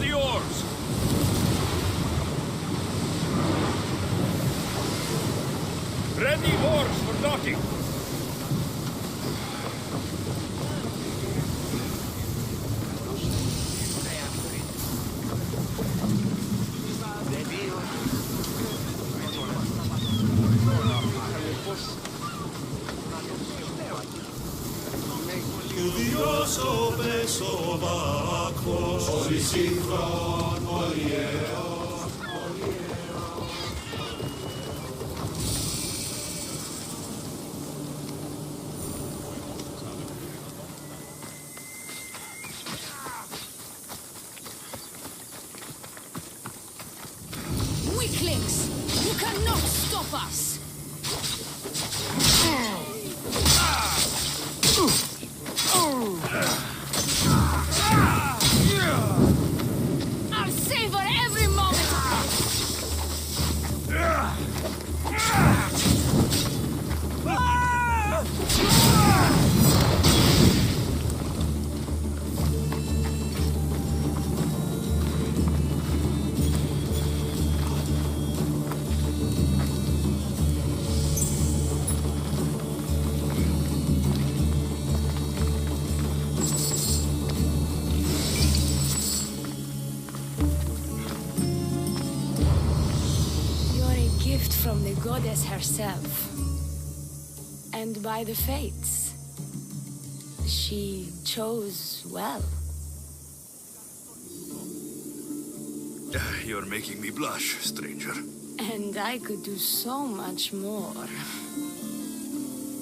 the oars! Ready oars for docking! Dios obeso bacos, Odyssey from Weaklings! You cannot stop us! I'll savor every moment from the goddess herself. And by the fates, she chose well. You're making me blush, stranger. And I could do so much more.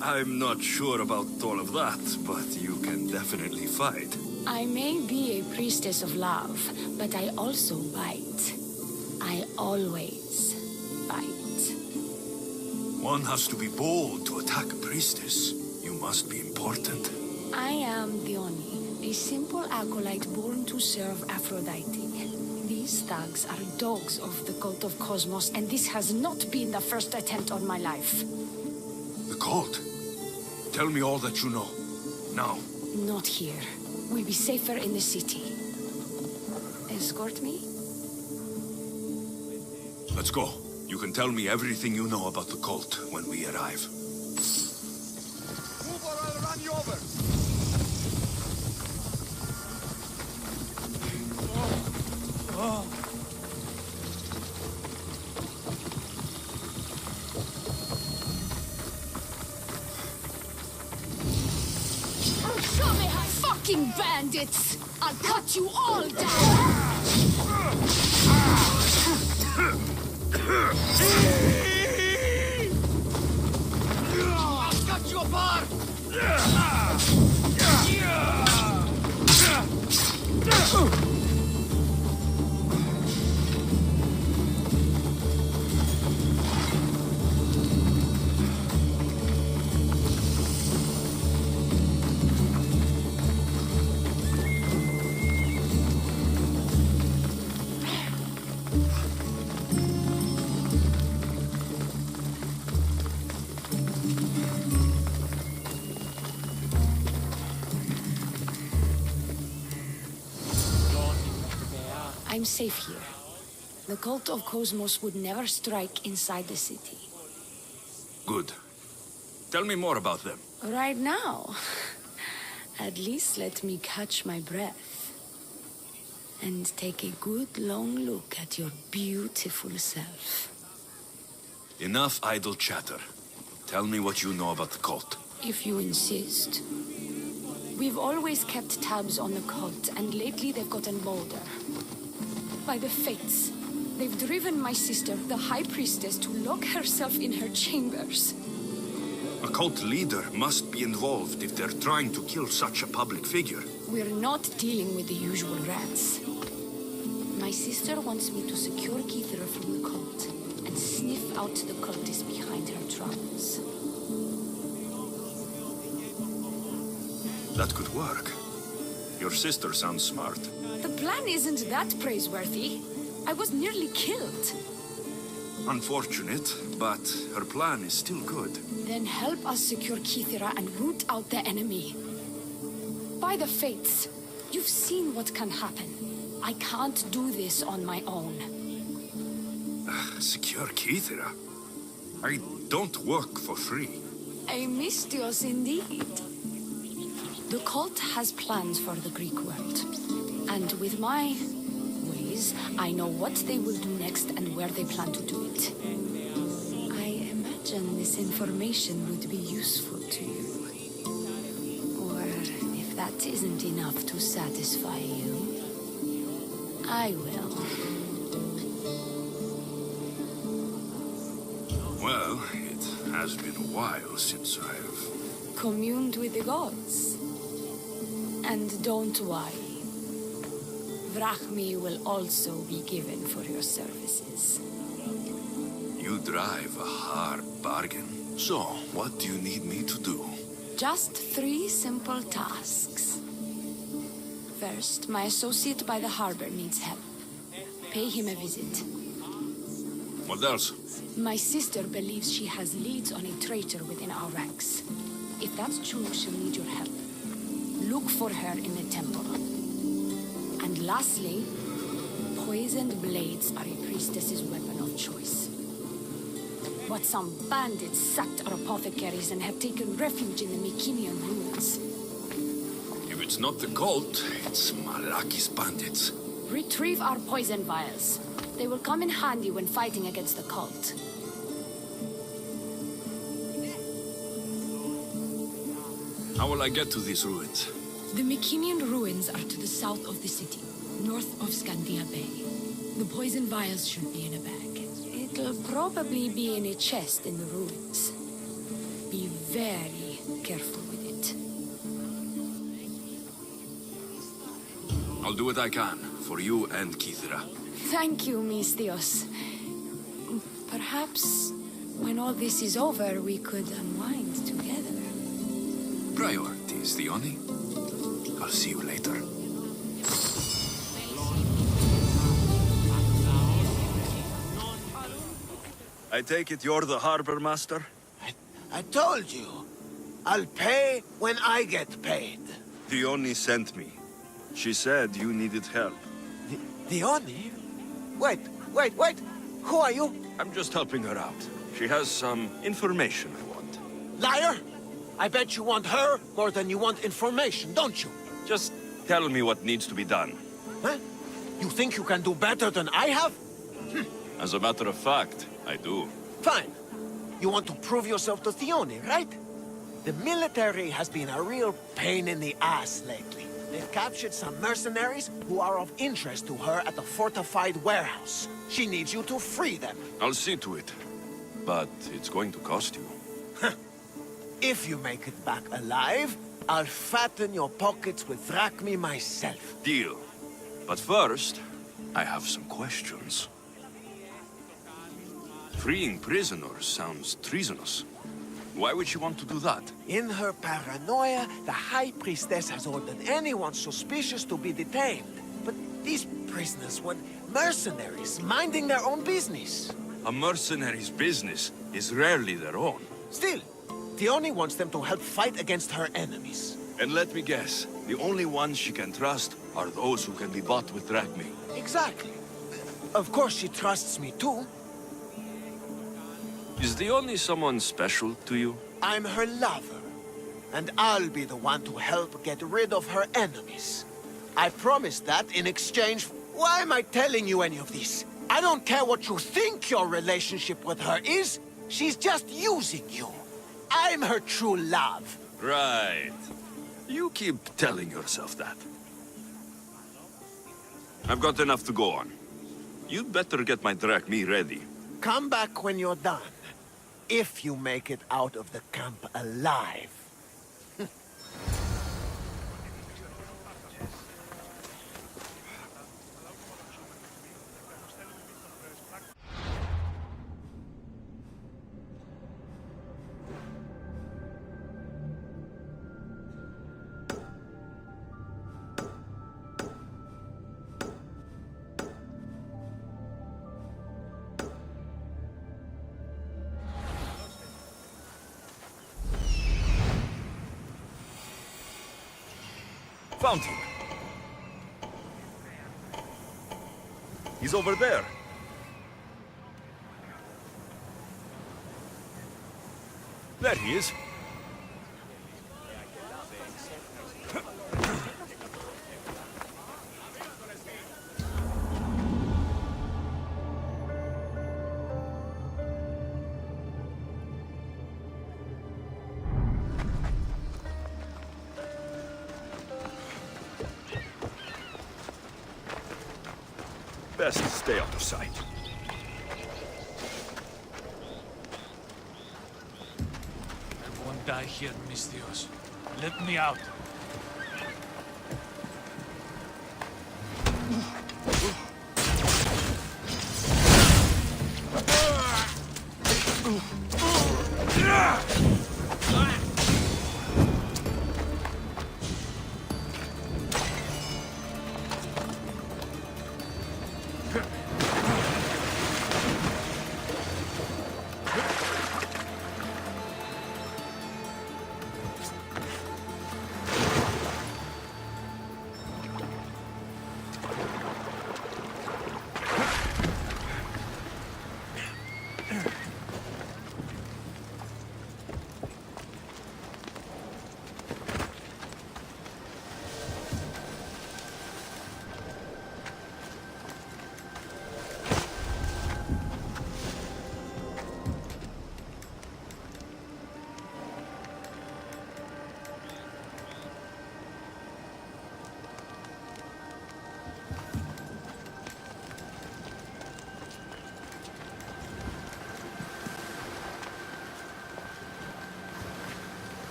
I'm not sure about all of that, but you can definitely fight. I may be a priestess of love, but I also bite. I always bite. One has to be bold to attack a priestess. You must be important. I am Dione, a simple acolyte born to serve Aphrodite. These thugs are dogs of the cult of Cosmos, and this has not been the first attempt on my life. The cult? Tell me all that you know. Now. Not here. We'll be safer in the city. Escort me? Let's go. You can tell me everything you know about the cult when we arrive. Move or I'll run you over! Show me how fucking bandits! I'll cut you all down! I'll cut you apart! I'm safe here. The cult of Cosmos would never strike inside the city. Good. Tell me more about them. Right now. At least let me catch my breath. And take a good long look at your beautiful self. Enough idle chatter. Tell me what you know about the cult. If you insist. We've always kept tabs on the cult, and lately they've gotten bolder. By the fates, they've driven my sister, the High Priestess, to lock herself in her chambers. A cult leader must be involved if they're trying to kill such a public figure. We're not dealing with the usual rats. My sister wants me to secure Keithra from the cult and sniff out the cultists behind her troubles. That could work. Your sister sounds smart. The plan isn't that praiseworthy. I was nearly killed. Unfortunate, but her plan is still good. Then help us secure Keithra and root out the enemy. By the fates, you've seen what can happen. I can't do this on my own. Secure Keithra? I don't work for free. A mystios indeed. The cult has plans for the Greek world. And with my ways, I know what they will do next and where they plan to do it. I imagine this information would be useful to you. Or if that isn't enough to satisfy you, I will. Well, it has been a while since I've... Communed with the gods. And don't worry. Vrachmi will also be given for your services. You drive a hard bargain. So, what do you need me to do? Just 3 simple tasks. First, my associate by the harbor needs help. Pay him a visit. What else? My sister believes she has leads on a traitor within our ranks. If that's true, she'll need your help. Look for her in the temple. And lastly, poisoned blades are a priestess's weapon of choice. But some bandits sacked our apothecaries and have taken refuge in the Mycenian ruins. If it's not the cult, it's Malaki's bandits. Retrieve our poison vials. They will come in handy when fighting against the cult. How will I get to these ruins? The Mycenian ruins are to the south of the city, north of Scandia Bay. The poison vials should be in a bag. It'll probably be in a chest in the ruins. Be very careful with it. I'll do what I can, for you and Keithra. Thank you, Mystios. Perhaps when all this is over, we could unwind together. Priorities, Theoni. I'll see you later. I take it you're the harbor master? I told you. I'll pay when I get paid. Theoni sent me. She said you needed help. Dione? Wait. Who are you? I'm just helping her out. She has some information I want. Liar! I bet you want her more than you want information, don't you? Just tell me what needs to be done. Huh? You think you can do better than I have? As a matter of fact, I do. Fine. You want to prove yourself to Theone, right? The military has been a real pain in the ass lately. They've captured some mercenaries who are of interest to her at the fortified warehouse. She needs you to free them. I'll see to it. But it's going to cost you. If you make it back alive, I'll fatten your pockets with drachmi myself. Deal. But first, I have some questions. Freeing prisoners sounds treasonous. Why would she want to do that? In her paranoia, the High Priestess has ordered anyone suspicious to be detained. But these prisoners were mercenaries, minding their own business. A mercenary's business is rarely their own. Still, Theone wants them to help fight against her enemies. And let me guess, the only ones she can trust are those who can be bought with drachmi. Exactly. Of course she trusts me too. Is the only someone special to you? I'm her lover. And I'll be the one to help get rid of her enemies. I promise that in exchange... Why am I telling you any of this? I don't care what you think your relationship with her is. She's just using you. I'm her true love. Right. You keep telling yourself that. I've got enough to go on. You'd better get my drachmi ready. Come back when you're done. If you make it out of the camp alive. Found him. He's over there. There he is. Best stay out of sight. I won't die here, Mistios. Let me out.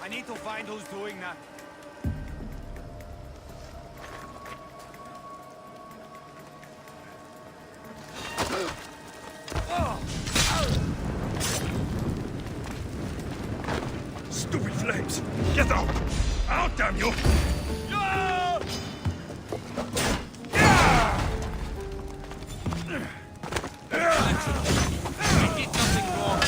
I need to find who's doing that. Stupid flames! Get out! Out, damn you! I did nothing wrong.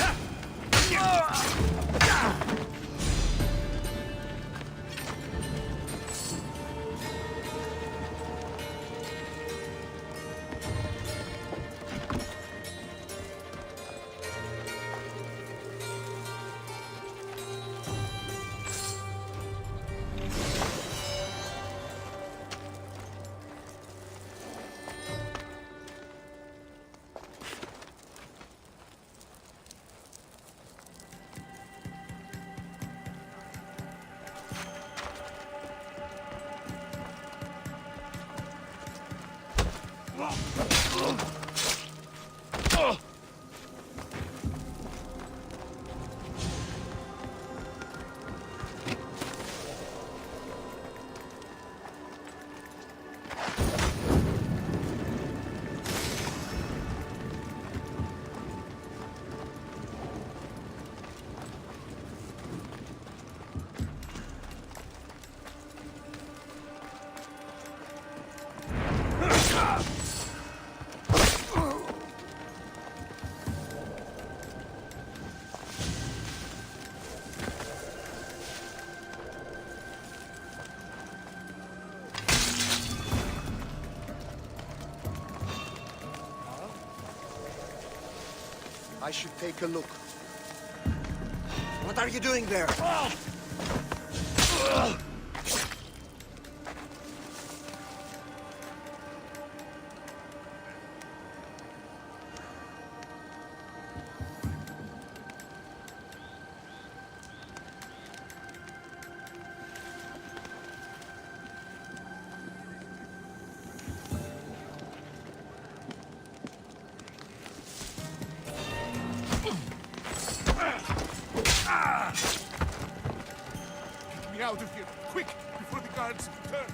I should take a look. What are you doing there? guards, turn!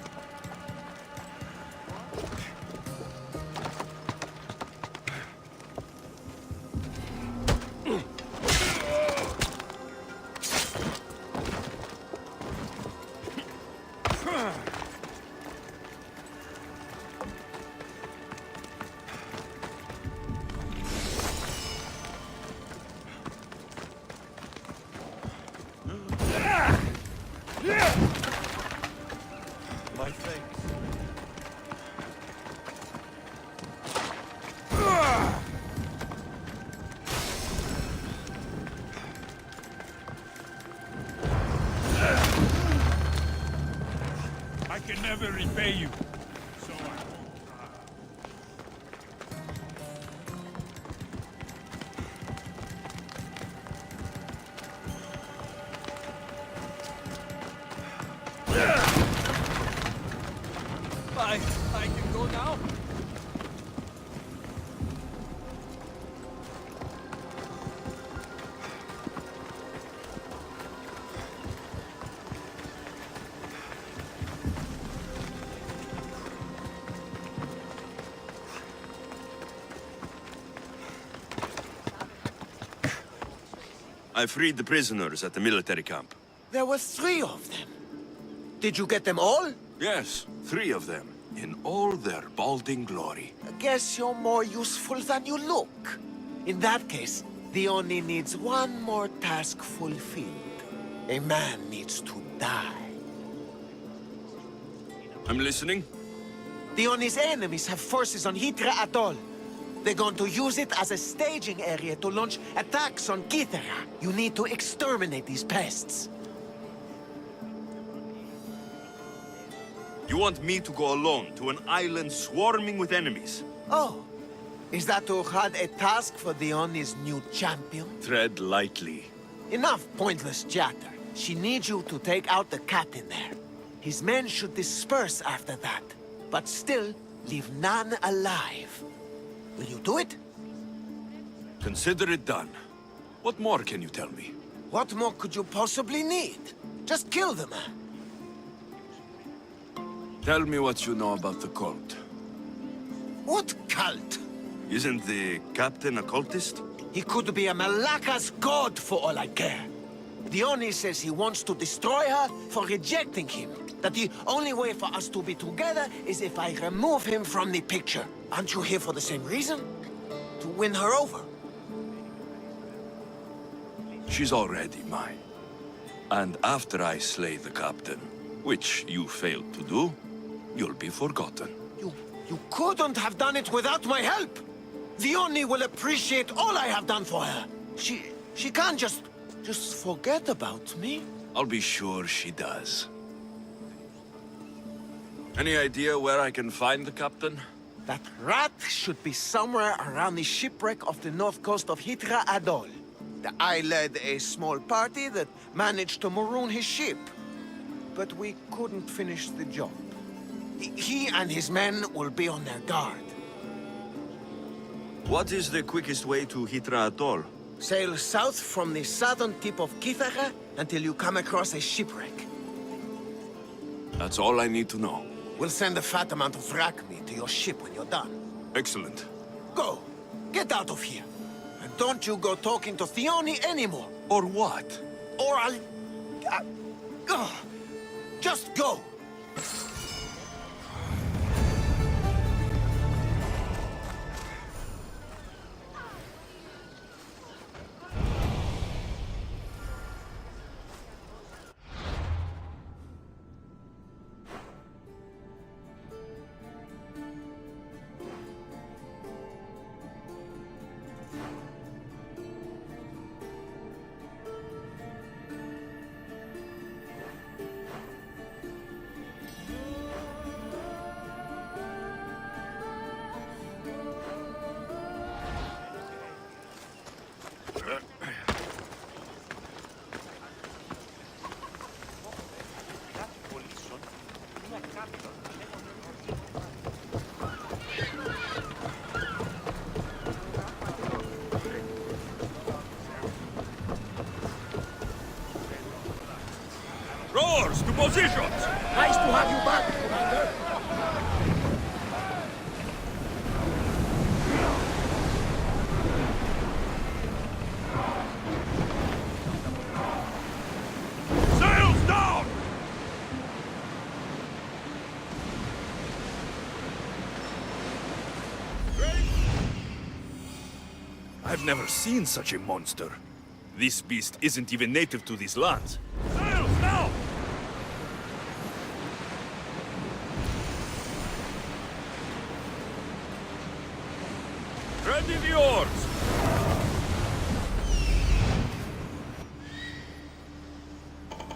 My thanks. I can never repay you, so I won't. I can go now? I freed the prisoners at the military camp. There were 3 of them. Did you get them all? Yes, 3 of them, in all their balding glory. I guess you're more useful than you look. In that case, the Oni needs one more task fulfilled. A man needs to die. I'm listening. The Oni's enemies have forces on Hitra Atoll. They're going to use it as a staging area to launch attacks on Kithara. You need to exterminate these pests. You want me to go alone to an island swarming with enemies? Oh, is that Uhad a task for the Oni's new champion? Tread lightly. Enough pointless chatter. She needs you to take out the captain there. His men should disperse after that, but still leave none alive. Will you do it? Consider it done. What more can you tell me? What more could you possibly need? Just kill the man. Tell me what you know about the cult. What cult? Isn't the captain a cultist? He could be a Malaka's god for all I care. The Oni says he wants to destroy her for rejecting him. That the only way for us to be together is if I remove him from the picture. Aren't you here for the same reason? To win her over? She's already mine. And after I slay the captain, which you failed to do, you'll be forgotten. You couldn't have done it without my help! The Oni will appreciate all I have done for her. She can't just forget about me. I'll be sure she does. Any idea where I can find the captain? That rat should be somewhere around the shipwreck off the north coast of Hitra Atoll. I led a small party that managed to maroon his ship. But we couldn't finish the job. He and his men will be on their guard. What is the quickest way to Hitra Atoll? Sail south from the southern tip of Kithara until you come across a shipwreck. That's all I need to know. We'll send a fat amount of wrack meat to your ship when you're done. Excellent. Go! Get out of here! And don't you go talking to Theoni anymore! Or what? Or I'll... just go! Oars to positions! Nice to have you back, Commander. Sails down! I've never seen such a monster. This beast isn't even native to these lands. Sails now! Ready the oars!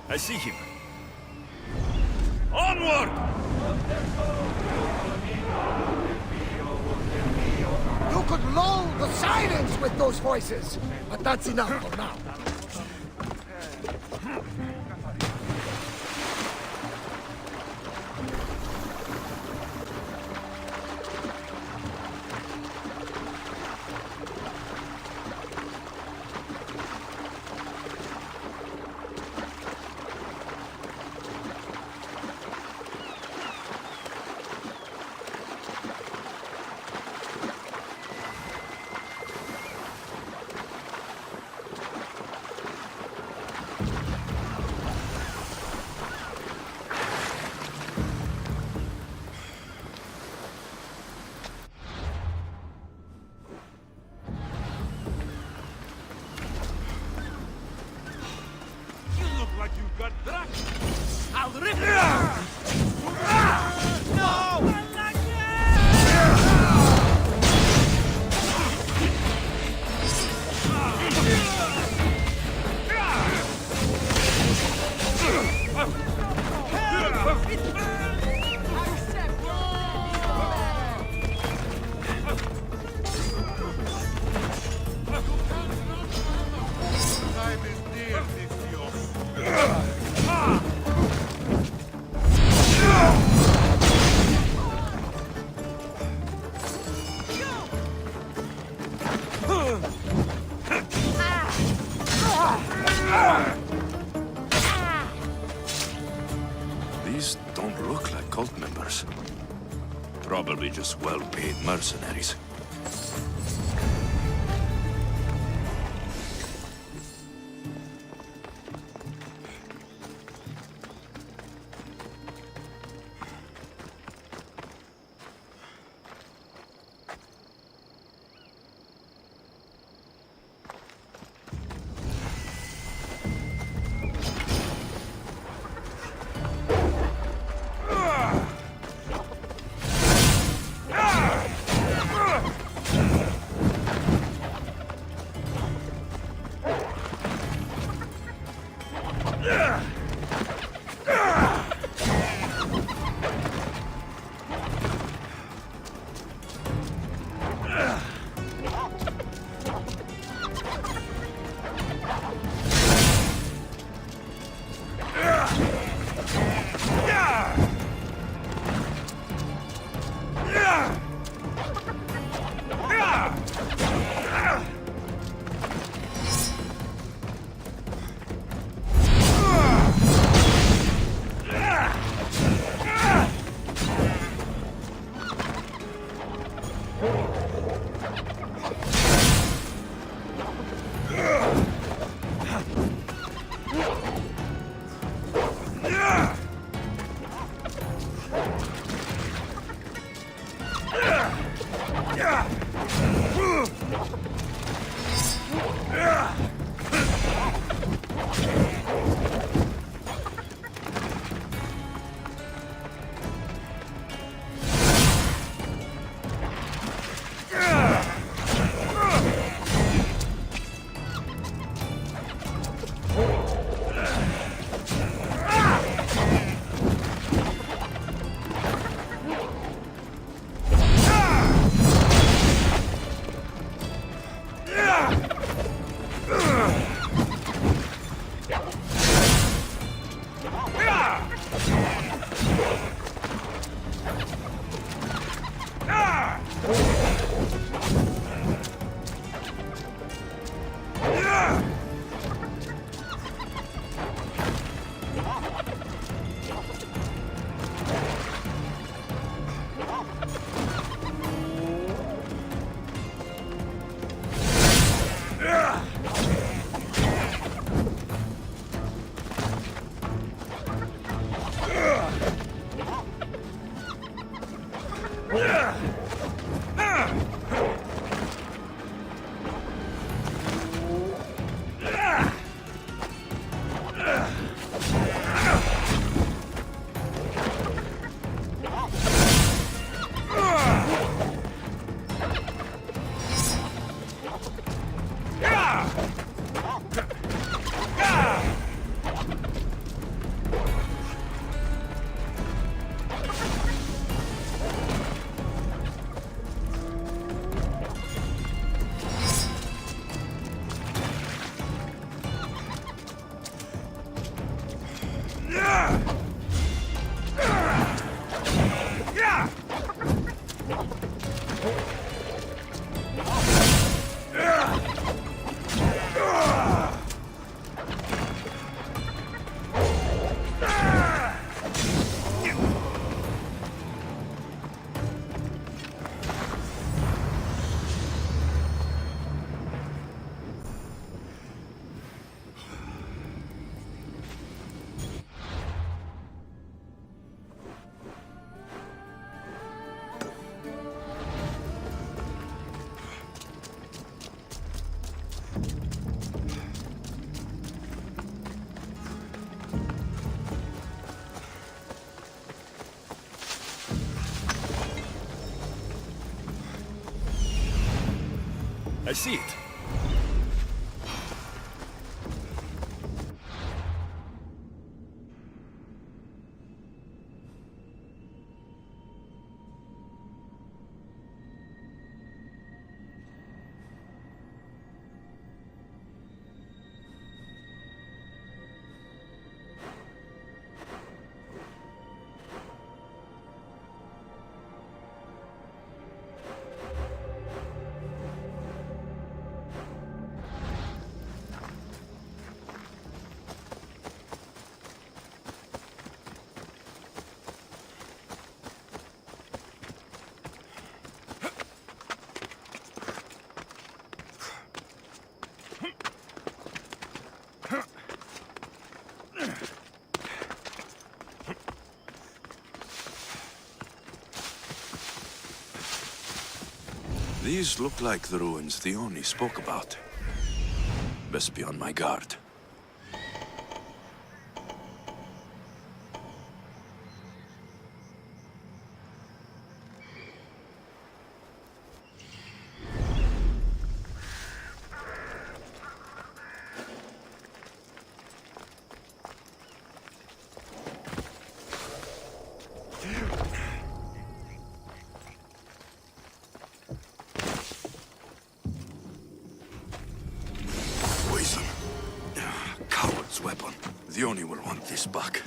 I see him. Onward! You could lull the silence with those voices, but that's enough for now. You look like you've got drunk. I'll rip Time is near, Mistios. These don't look like cult members. Probably just well-paid mercenaries. I see it. These look like the ruins Theoni spoke about. Best be on my guard. Poison. Coward's weapon. Theoni will want this back.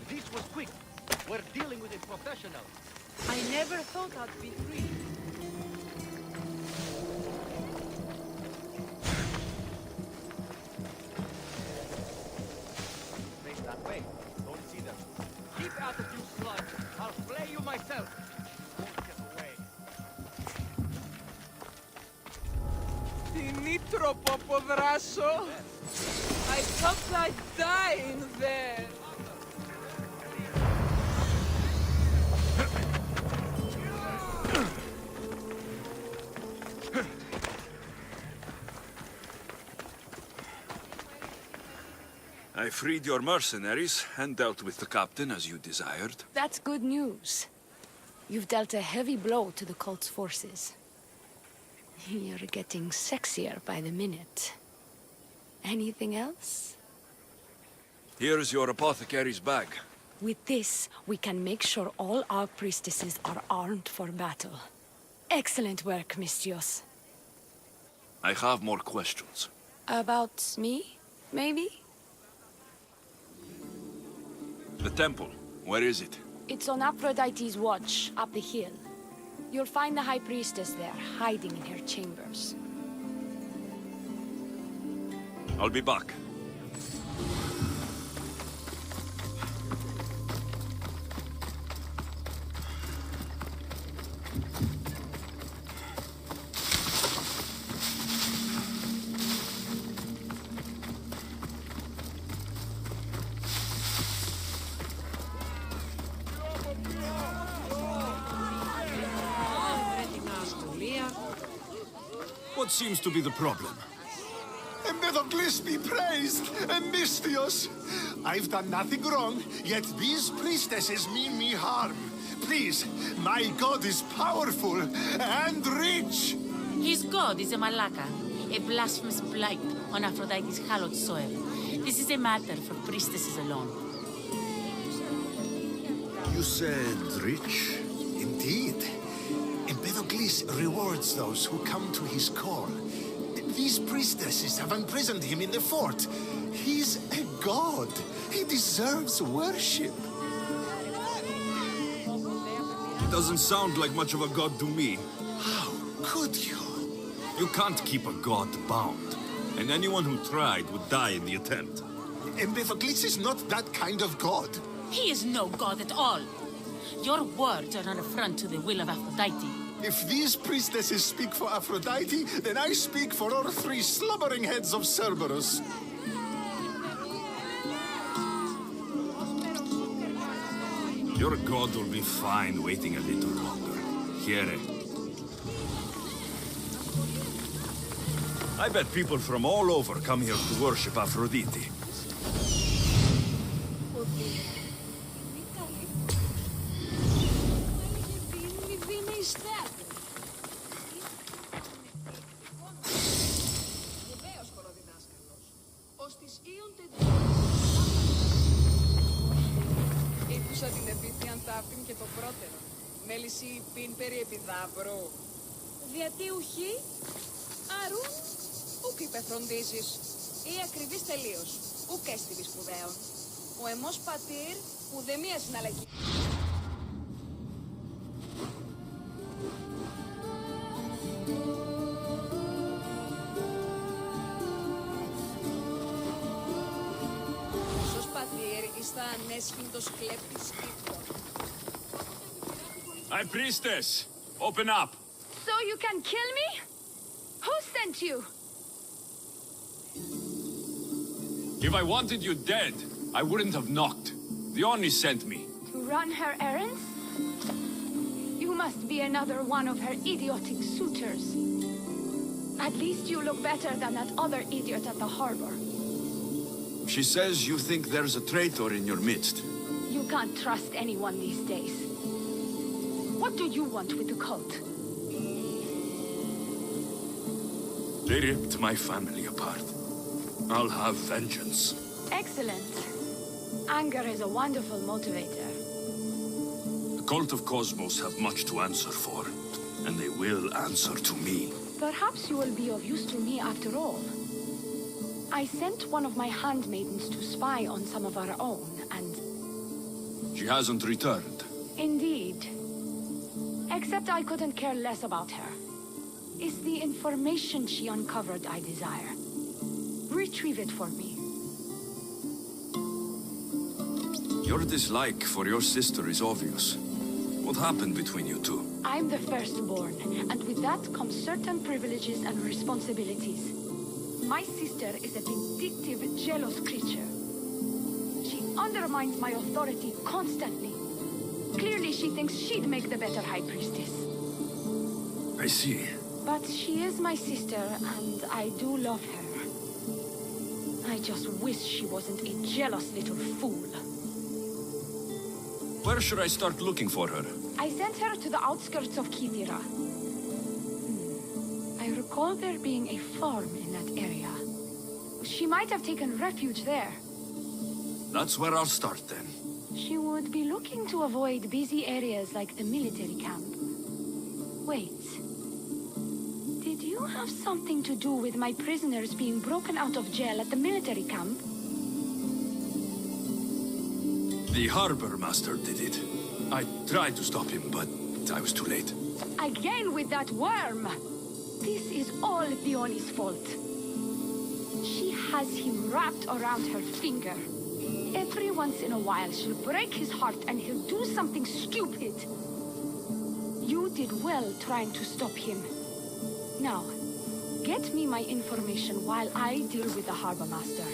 This was quick. We're dealing with a professional. I never thought I'd be free. Face that way. Don't see them. Keep out of you slugs. I'll flay you myself. Won't get away. Tinitro popodraso. I thought I'd die in there. I freed your mercenaries and dealt with the captain as you desired. That's good news. You've dealt a heavy blow to the cult's forces. You're getting sexier by the minute. Anything else? Here's your apothecary's bag. With this, we can make sure all our priestesses are armed for battle. Excellent work, Mistios. I have more questions. About me, maybe? The temple, where is it? It's on Aphrodite's watch, up the hill. You'll find the High Priestess there, hiding in her chambers. I'll be back. What seems to be the problem? Empedocles be praised, and Mistios. I've done nothing wrong, yet these priestesses mean me harm. Please, my god is powerful and rich. His god is a malaka, a blasphemous blight on Aphrodite's hallowed soil. This is a matter for priestesses alone. You said rich? Indeed. Empedocles rewards those who come to his call. These priestesses have imprisoned him in the fort. He's a god. He deserves worship. He doesn't sound like much of a god to me. How could you? You can't keep a god bound. And anyone who tried would die in the attempt. Empedocles is not that kind of god. He is no god at all. Your words are an affront to the will of Aphrodite. If these priestesses speak for Aphrodite, then I speak for all three slumbering heads of Cerberus. Your god will be fine waiting a little longer. Here. I bet people from all over come here to worship Aphrodite. Ήκουσα την επίθειαν τάπην και το πρώτερο. Μέληση πίν περί επιδάμπρο. Διατί ουχή, αρούν, ουκ υπεφροντίζεις. Ή ακριβής τελείως, ουκ έστιβη σπουδαίων. Ο εμός πατήρ, ουδεμία συναλλαγή. High Priestess, open up. So you can kill me? Who sent you? If I wanted you dead, I wouldn't have knocked. The Oni sent me. To run her errands? You must be another one of her idiotic suitors. At least you look better than that other idiot at the harbor. She says you think there's a traitor in your midst. You can't trust anyone these days. What do you want with the cult? They ripped my family apart. I'll have vengeance. Excellent. Anger is a wonderful motivator. The cult of Cosmos have much to answer for, and they will answer to me. Perhaps you will be of use to me after all. I sent one of my handmaidens to spy on some of our own, and... She hasn't returned. Indeed. Except I couldn't care less about her. It's the information she uncovered I desire. Retrieve it for me. Your dislike for your sister is obvious. What happened between you two? I'm the firstborn, and with that comes certain privileges and responsibilities. My sister is a vindictive, jealous creature. She undermines my authority constantly. Clearly she thinks she'd make the better High Priestess. I see. But she is my sister, and I do love her. I just wish she wasn't a jealous little fool. Where should I start looking for her? I sent her to the outskirts of Kithira. I recall there being a farm in that area. She might have taken refuge there. That's where I'll start then. She would be looking to avoid busy areas like the military camp. Wait. Did you have something to do with my prisoners being broken out of jail at the military camp? The harbor master did it. I tried to stop him, but I was too late. Again with that worm! This is all Theoni's fault. She has him wrapped around her finger. Every once in a while, she'll break his heart and he'll do something stupid. You did well trying to stop him. Now, get me my information while I deal with the harbor master.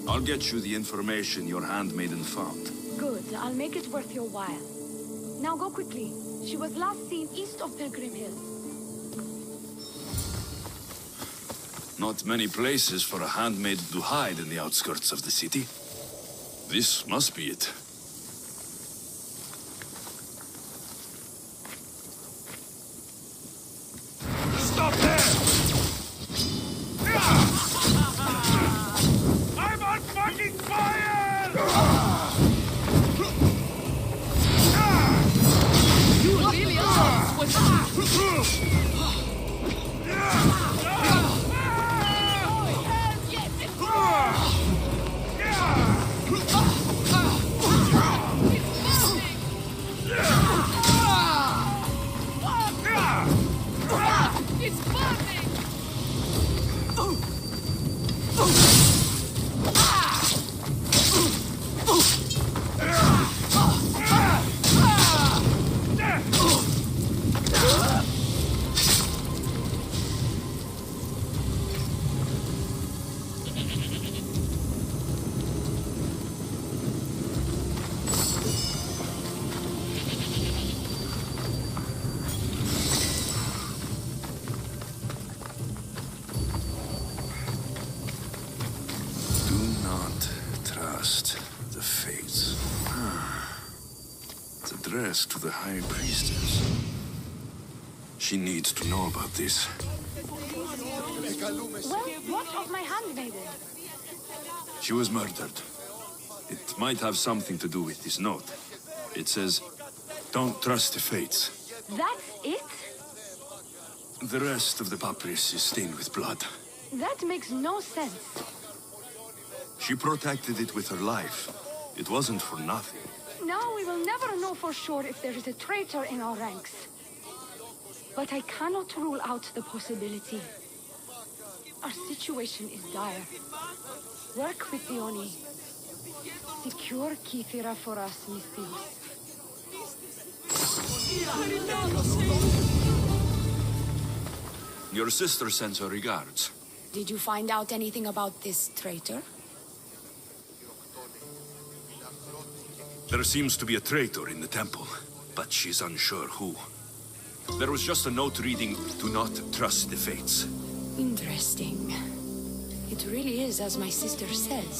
I'll get you the information your handmaiden found. Good, I'll make it worth your while. Now go quickly. She was last seen east of Pilgrim Hill. Not many places for a handmaid to hide in the outskirts of the city. This must be it. Stop there! I'm on fucking fire! You really are! It's burning! To the High Priestess. She needs to know about this. Well, what of my handmaiden? She was murdered. It might have something to do with this note. It says, "Don't trust the fates." That's it? The rest of the papyrus is stained with blood. That makes no sense. She protected it with her life. It wasn't for nothing. Now we will never know for sure if there is a traitor in our ranks. But I cannot rule out the possibility. Our situation is dire. Work with Theoni. Secure Kithira for us, Misthios. Your sister sends her regards. Did you find out anything about this traitor? There seems to be a traitor in the temple, but she's unsure who. There was just a note reading, "Do not trust the fates." Interesting. It really is as my sister says.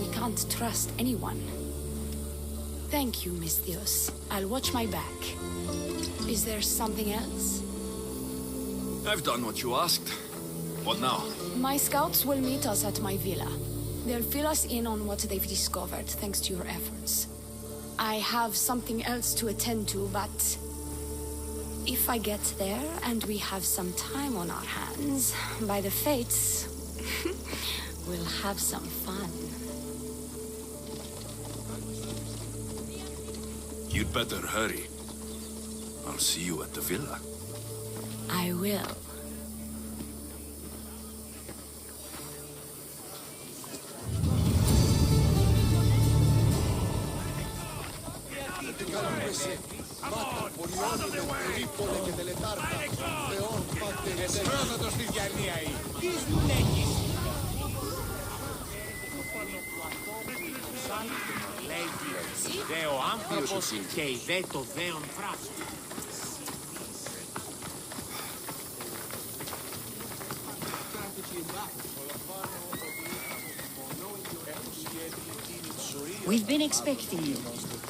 We can't trust anyone. Thank you, Misthios. I'll watch my back. Is there something else? I've done what you asked. What now? My scouts will meet us at my villa. They'll fill us in on what they've discovered, thanks to your efforts. I have something else to attend to, but if I get there and we have some time on our hands, by the fates, we'll have some fun. You'd better hurry. I'll see you at the villa. I will. Πρώτο στη διαλύα ή. Τι λέγεις. Λέγει, δε ο άνθρωπος και η δε το δέον φράσο. We've been expecting you.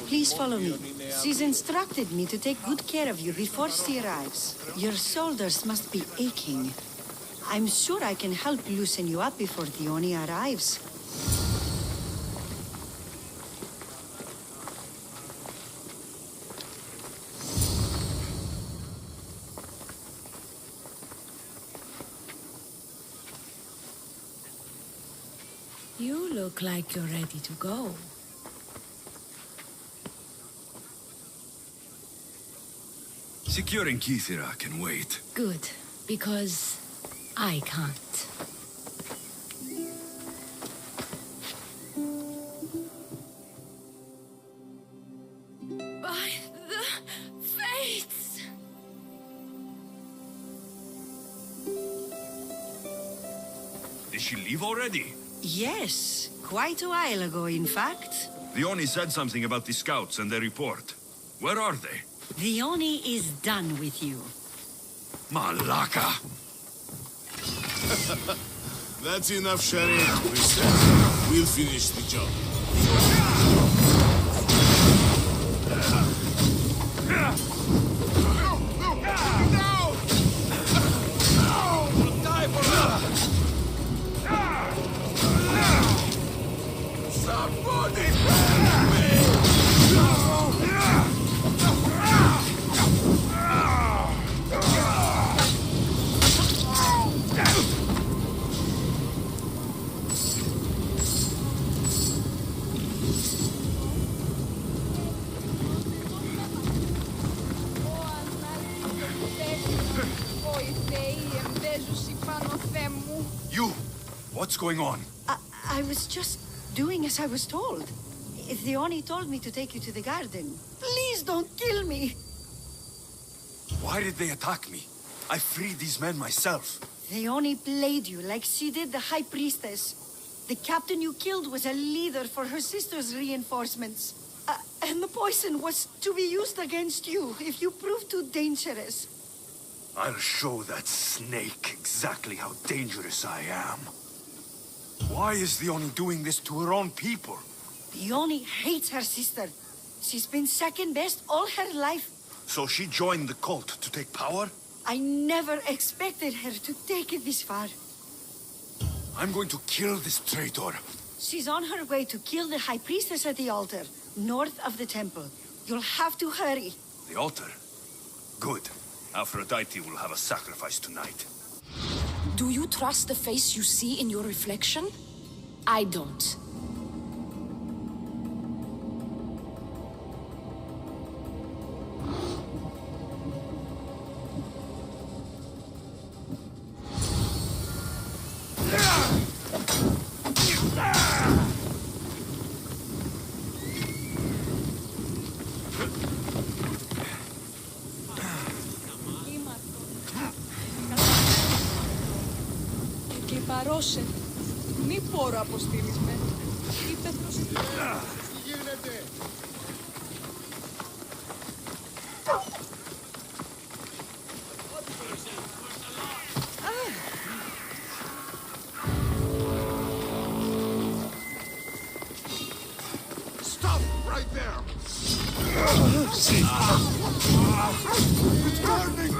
Please follow me. She's instructed me to take good care of you before she arrives. Your shoulders must be aching. I'm sure I can help loosen you up before Dione arrives. You look like you're ready to go. Securing Kithira can wait. Good, because I can't. By the fates! Did she leave already? Yes, quite a while ago, in fact. Dione said something about the scouts and their report. Where are they? Dione is done with you. Malaka! That's enough charade, princess. We'll finish the job. You! What's going on? I was just doing as I was told. Dione told me to take you to the garden. Please don't kill me! Why did they attack me? I freed these men myself. Dione played you like she did the High Priestess. The captain you killed was a leader for her sister's reinforcements. And the poison was to be used against you if you proved too dangerous. I'll show that snake exactly how dangerous I am. Why is Dione doing this to her own people? Dione hates her sister. She's been second best all her life. So she joined the cult to take power? I never expected her to take it this far. I'm going to kill this traitor. She's on her way to kill the High Priestess at the altar, north of the temple. You'll have to hurry. The altar? Good. Aphrodite will have a sacrifice tonight. Do you trust the face you see in your reflection? I don't. Παρώσε. Μη πόρο αποστήλεις με. Ήπεθρος η... Τι γίνεται? Stop right there! It's burning!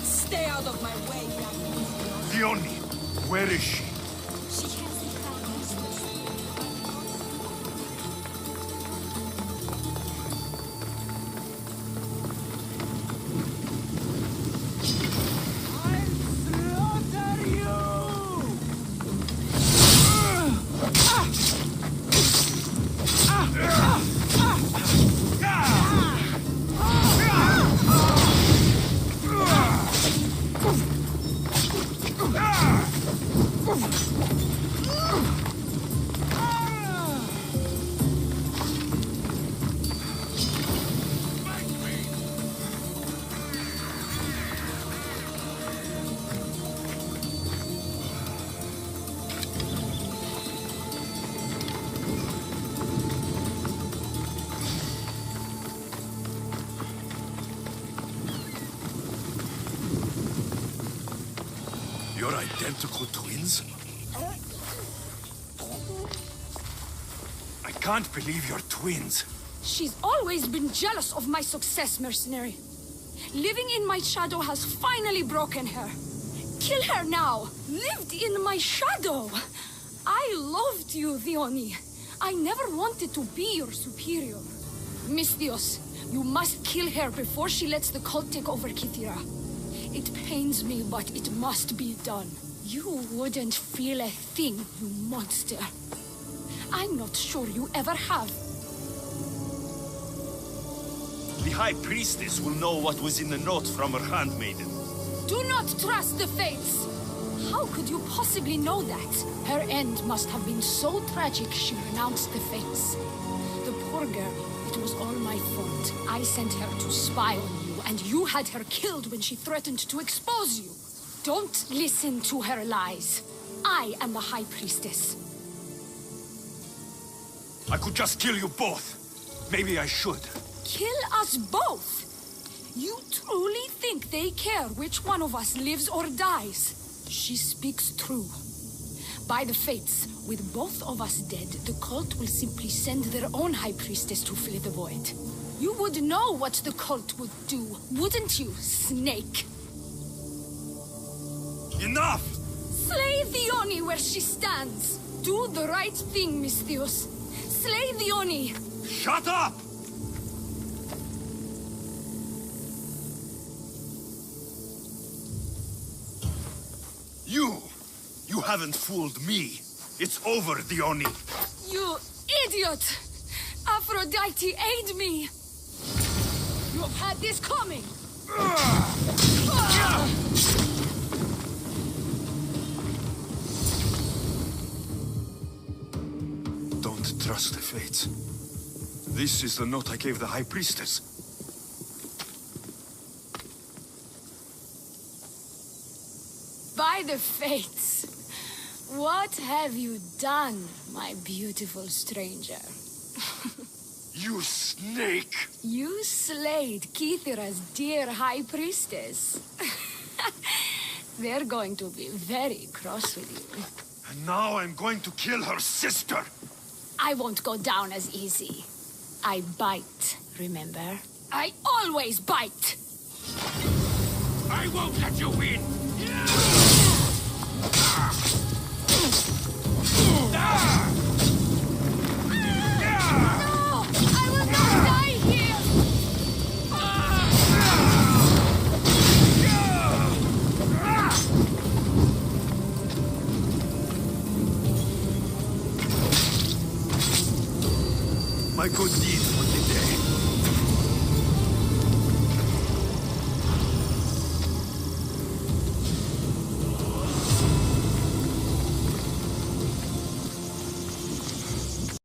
Stay out of my way, Dione, where is she? You're identical twins? I can't believe you're twins. She's always been jealous of my success, mercenary. Living in my shadow has finally broken her. Kill her now! Lived in my shadow! I loved you, Dione. I never wanted to be your superior. Misthios, you must kill her before she lets the cult take over Kythera. It pains me, but it must be done. You wouldn't feel a thing, you monster. I'm not sure you ever have. The High Priestess will know what was in the note from her handmaiden. Do not trust the Fates! How could you possibly know that? Her end must have been so tragic she renounced the Fates. The poor girl, it was all my fault. I sent her to spy on you, and you had her killed when she threatened to expose you. Don't listen to her lies. I am the High Priestess. I could just kill you both. Maybe I should. Kill us both? You truly think they care which one of us lives or dies? She speaks true. By the Fates, with both of us dead, the cult will simply send their own High Priestess to fill the void. You would know what the cult would do, wouldn't you, Snake? Enough! Slay Dione where she stands. Do the right thing, Misthios. Slay Dione. Shut up! You haven't fooled me. It's over, Dione. You idiot! Aphrodite, aid me! You have had this coming! Don't trust the Fates. This is the note I gave the High Priestess. By the Fates! What have you done, my beautiful stranger? You snake! You slayed Kythera's dear High Priestess. They're going to be very cross with you. And now I'm going to kill her sister! I won't go down as easy. I bite, remember? I always bite! I won't let you win! My good deed for the